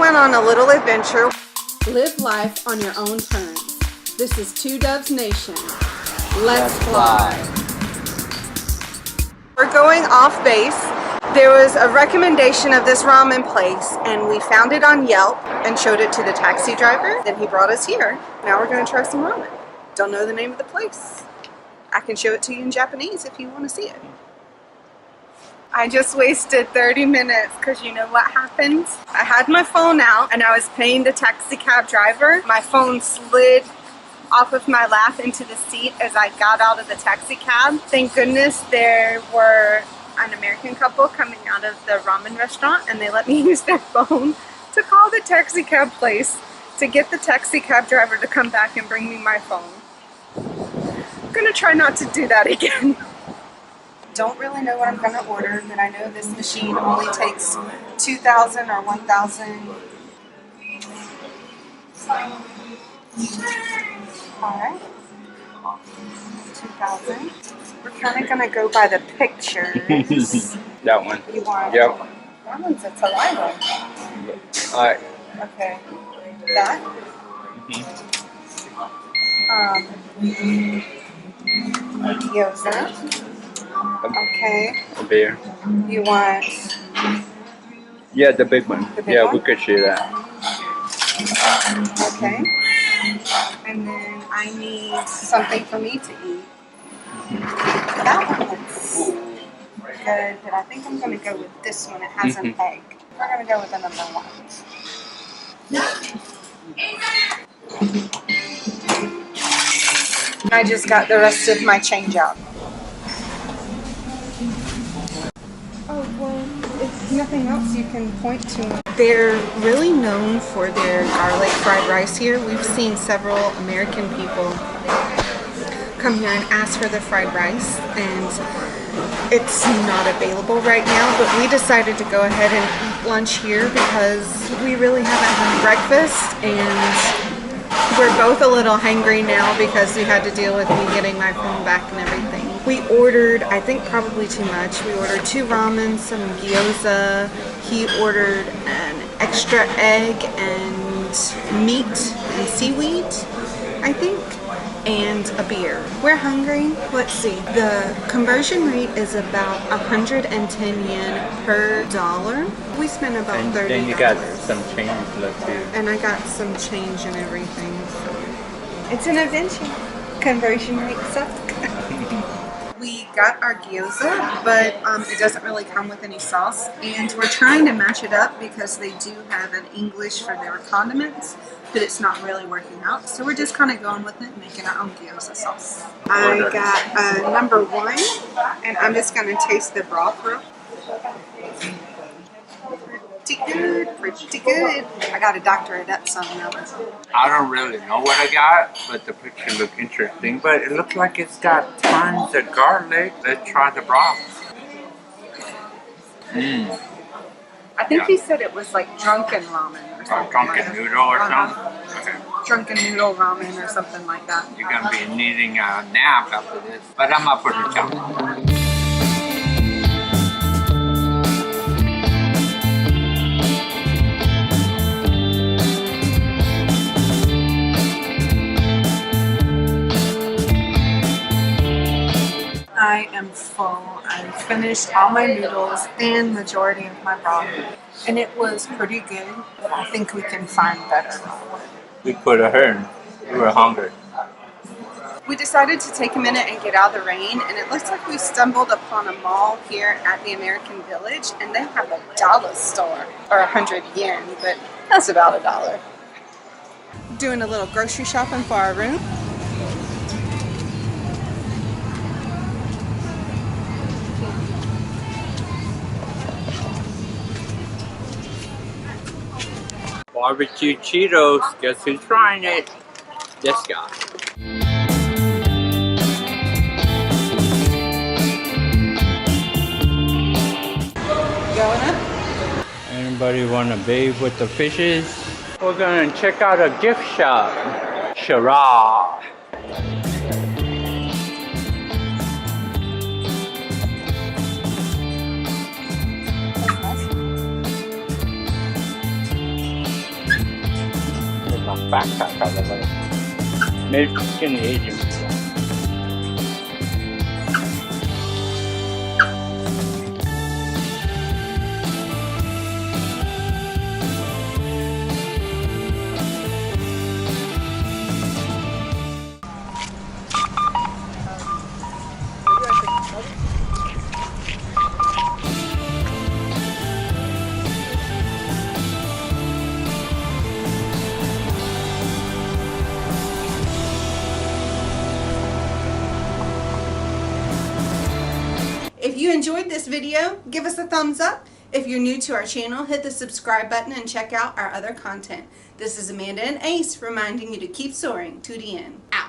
went on a little adventure. Live life on your own terms. This is Two Doves Nation. Let's fly. We're going off base. There was a recommendation of this ramen place and we found it on Yelp and showed it to the taxi driver. Then he brought us here. Now we're going to try some ramen. Don't know the name of the place. I can show it to you in Japanese if you want to see it. I just wasted 30 minutes because you know what happened? I had my phone out and I was paying the taxi cab driver. My phone slid off of my lap into the seat as I got out of the taxi cab. Thank goodness there were an American couple coming out of the ramen restaurant and they let me use their phone to call the taxi cab place to get the taxi cab driver to come back and bring me my phone. I'm gonna try not to do that again. Don't really know what I'm going to order, but I know this machine only takes 2,000 or 1,000. Alright. 2,000. We're kind of going to go by the pictures. That one. You want? Yep. That one's a saliva. Alright. Okay. That? Gyoza. Okay. A beer. You want? Yeah, the big one. The big yeah, one? we could share that. Okay. And then I need something for me to eat. That one looks good, but I think I'm going to go with this one. It has an egg. We're going to go with another one. I just got the rest of my change out. Oh, well, if nothing else you can point to. They're really known for their garlic fried rice here. We've seen several American people come here and ask for the fried rice, and it's not available right now, but we decided to go ahead and eat lunch here because we really haven't had breakfast, and we're both a little hangry now because we had to deal with me getting my phone back and everything. We ordered, I think probably too much. We ordered 2 ramen, some gyoza. He ordered an extra egg and meat and seaweed, I think, and a beer. We're hungry. Let's see. The conversion rate is about 110 yen per dollar. We spent about $30. Then you got some change left too. And I got some change and everything. So it's an adventure. Conversion rate sucks. We got our gyoza, but it doesn't really come with any sauce. And we're trying to match it up because they do have an English for their condiments, but it's not really working out. So we're just kind of going with it and making our own gyoza sauce. I got number 1, and I'm just going to taste the broth real. Pretty good. I got to doctor it up some though. I don't really know what I got, but the picture looked interesting. But it looks like it's got tons of garlic. Let's try the broth. I think he said it was like drunken ramen or something. Drunken noodle or something? Okay. Drunken noodle ramen or something like that. You're going to be needing a nap after this. But I'm up for the challenge. I am full. I finished all my noodles and majority of my broth. And it was pretty good, but I think we can find better. We put a herd. We were hungry. We decided to take a minute and get out of the rain, and it looks like we stumbled upon a mall here at the American Village, and they have a dollar store, or 100 yen, but that's about $1. Doing a little grocery shopping for our room. Barbecue Cheetos. Guess who's trying it? This guy. Going up? Anybody want to bathe with the fishes? We're gonna check out a gift shop. Shara. のバカかだからメルク系のエイジング。If you enjoyed this video, give us a thumbs up. If you're new to our channel, hit the subscribe button and check out our other content. This is Amanda and Ace reminding you to keep soaring to the end. Out.